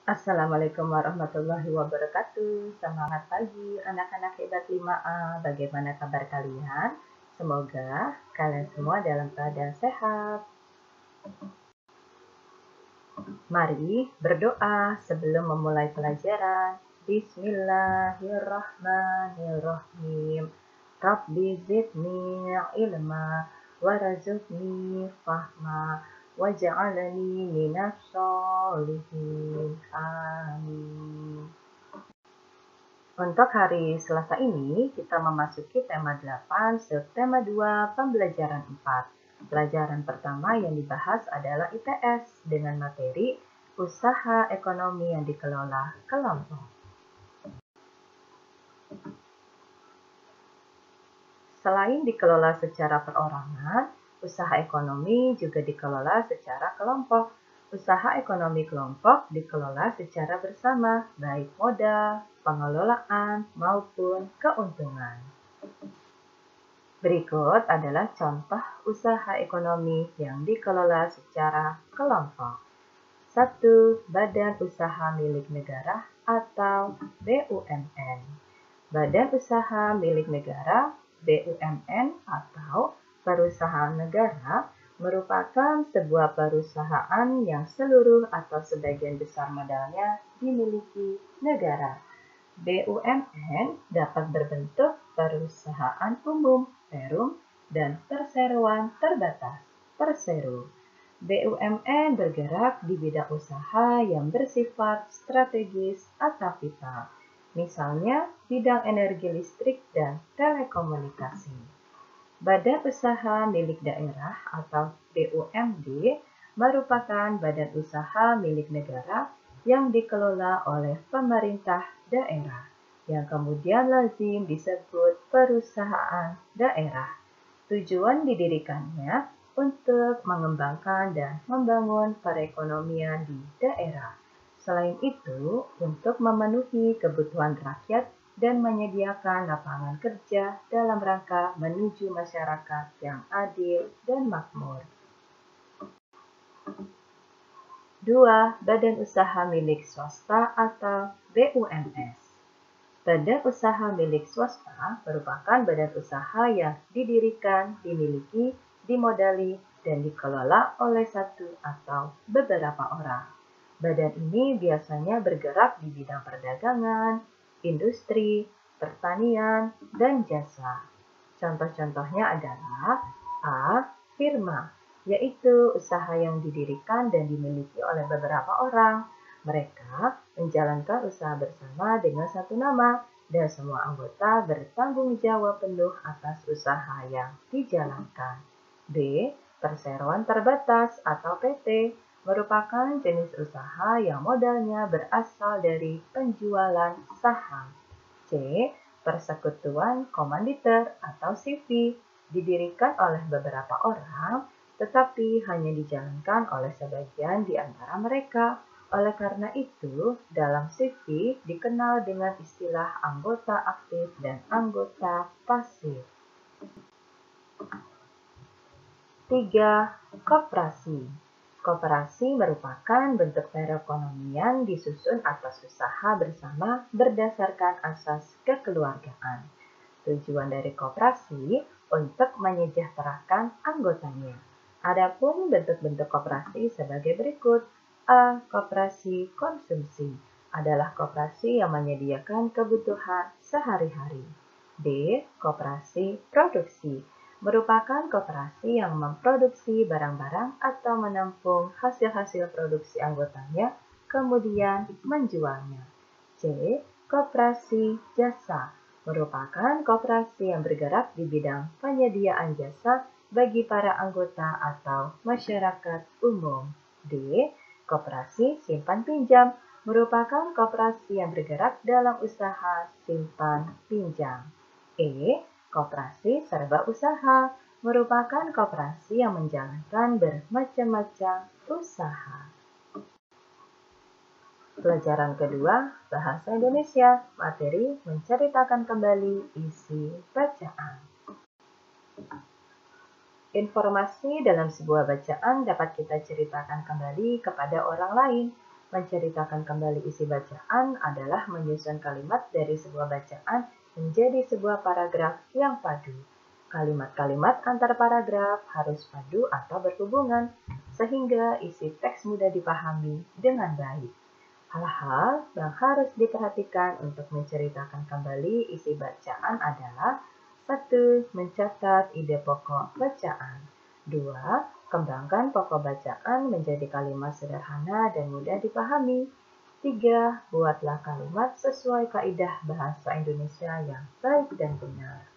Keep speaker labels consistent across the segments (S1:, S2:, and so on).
S1: Assalamualaikum warahmatullahi wabarakatuh. Semangat pagi anak-anak hebat 5A. Bagaimana kabar kalian? Semoga kalian semua dalam keadaan sehat. Mari berdoa sebelum memulai pelajaran. Bismillahirrahmanirrahim. Rabbi zidni ilma warzuqni fahma waj'alni minas sholihin. Amin. Untuk hari Selasa ini, kita memasuki tema 8, subtema 2, pembelajaran 4. Pelajaran pertama yang dibahas adalah IPS dengan materi usaha ekonomi yang dikelola kelompok. Selain dikelola secara perorangan, usaha ekonomi juga dikelola secara kelompok. Usaha ekonomi kelompok dikelola secara bersama, baik modal, pengelolaan, maupun keuntungan. Berikut adalah contoh usaha ekonomi yang dikelola secara kelompok. 1. Badan usaha milik negara atau BUMN. Badan usaha milik negara BUMN atau perusahaan negara merupakan sebuah perusahaan yang seluruh atau sebagian besar modalnya dimiliki negara. BUMN dapat berbentuk perusahaan umum (perum) dan perseroan terbatas (perseru). BUMN bergerak di bidang usaha yang bersifat strategis atau vital, misalnya bidang energi listrik dan telekomunikasi. Badan usaha milik daerah atau BUMD merupakan badan usaha milik negara yang dikelola oleh pemerintah daerah, yang kemudian lazim disebut perusahaan daerah. Tujuan didirikannya untuk mengembangkan dan membangun perekonomian di daerah. Selain itu, untuk memenuhi kebutuhan rakyat dan menyediakan lapangan kerja dalam rangka menuju masyarakat yang adil dan makmur. 2. Badan usaha milik swasta atau BUMS. Badan usaha milik swasta merupakan badan usaha yang didirikan, dimiliki, dimodali, dan dikelola oleh satu atau beberapa orang. Badan ini biasanya bergerak di bidang perdagangan, industri, pertanian, dan jasa. Contoh-contohnya adalah A. Firma, yaitu usaha yang didirikan dan dimiliki oleh beberapa orang. Mereka menjalankan usaha bersama dengan satu nama, dan semua anggota bertanggung jawab penuh atas usaha yang dijalankan. B. Perseroan terbatas atau PT merupakan jenis usaha yang modalnya berasal dari penjualan saham. C. Persekutuan komanditer atau CV didirikan oleh beberapa orang, tetapi hanya dijalankan oleh sebagian di antara mereka. Oleh karena itu, dalam CV dikenal dengan istilah anggota aktif dan anggota pasif. 3. Koperasi. Koperasi merupakan bentuk perekonomian disusun atas usaha bersama berdasarkan asas kekeluargaan. Tujuan dari koperasi untuk menyejahterakan anggotanya. Adapun bentuk-bentuk koperasi sebagai berikut. A. Koperasi konsumsi adalah koperasi yang menyediakan kebutuhan sehari-hari. B. Koperasi produksi merupakan koperasi yang memproduksi barang-barang atau menampung hasil-hasil produksi anggotanya, kemudian menjualnya. C. Koperasi jasa merupakan koperasi yang bergerak di bidang penyediaan jasa bagi para anggota atau masyarakat umum. D. Koperasi simpan pinjam merupakan koperasi yang bergerak dalam usaha simpan pinjam. E. Koperasi serba usaha merupakan koperasi yang menjalankan bermacam-macam usaha. Pelajaran kedua, Bahasa Indonesia, materi menceritakan kembali isi bacaan. Informasi dalam sebuah bacaan dapat kita ceritakan kembali kepada orang lain. Menceritakan kembali isi bacaan adalah menyusun kalimat dari sebuah bacaan menjadi sebuah paragraf yang padu. Kalimat-kalimat antar paragraf harus padu atau berhubungan, sehingga isi teks mudah dipahami dengan baik. Hal-hal yang harus diperhatikan untuk menceritakan kembali isi bacaan adalah: 1. Mencatat ide pokok bacaan. 2. Kembangkan pokok bacaan menjadi kalimat sederhana dan mudah dipahami. 3. Buatlah kalimat sesuai kaidah bahasa Indonesia yang baik dan benar.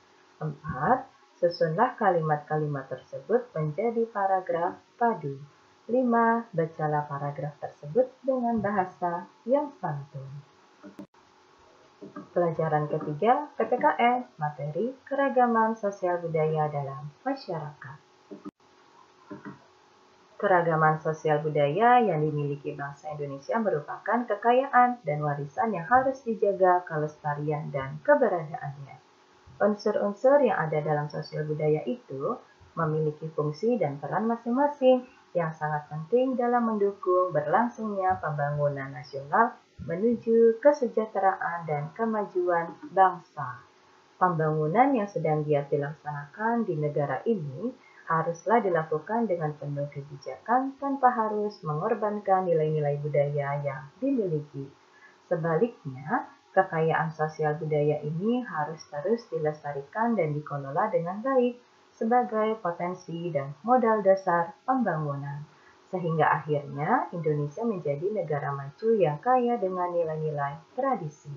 S1: 4. Susunlah kalimat-kalimat tersebut menjadi paragraf padu. 5. Bacalah paragraf tersebut dengan bahasa yang santun. Pelajaran ketiga, PPKN, materi keragaman sosial budaya dalam masyarakat. Keragaman sosial budaya yang dimiliki bangsa Indonesia merupakan kekayaan dan warisan yang harus dijaga kelestarian dan keberadaannya. Unsur-unsur yang ada dalam sosial budaya itu memiliki fungsi dan peran masing-masing yang sangat penting dalam mendukung berlangsungnya pembangunan nasional menuju kesejahteraan dan kemajuan bangsa. Pembangunan yang sedang giat dilaksanakan di negara ini haruslah dilakukan dengan penuh kebijakan tanpa harus mengorbankan nilai-nilai budaya yang dimiliki. Sebaliknya, kekayaan sosial budaya ini harus terus dilestarikan dan dikelola dengan baik sebagai potensi dan modal dasar pembangunan, sehingga akhirnya Indonesia menjadi negara maju yang kaya dengan nilai-nilai tradisi.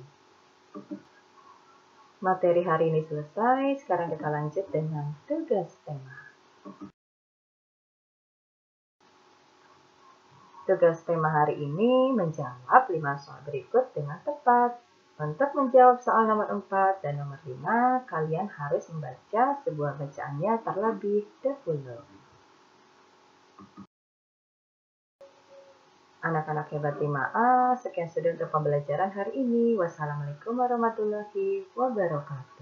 S1: Materi hari ini selesai, sekarang kita lanjut dengan tugas tema. Tugas tema hari ini menjawab 5 soal berikut dengan tepat. Untuk menjawab soal nomor 4 dan nomor 5, kalian harus membaca sebuah bacaannya terlebih dahulu. Anak-anak hebat 5A, sekian sudah untuk pembelajaran hari ini. Wassalamualaikum warahmatullahi wabarakatuh.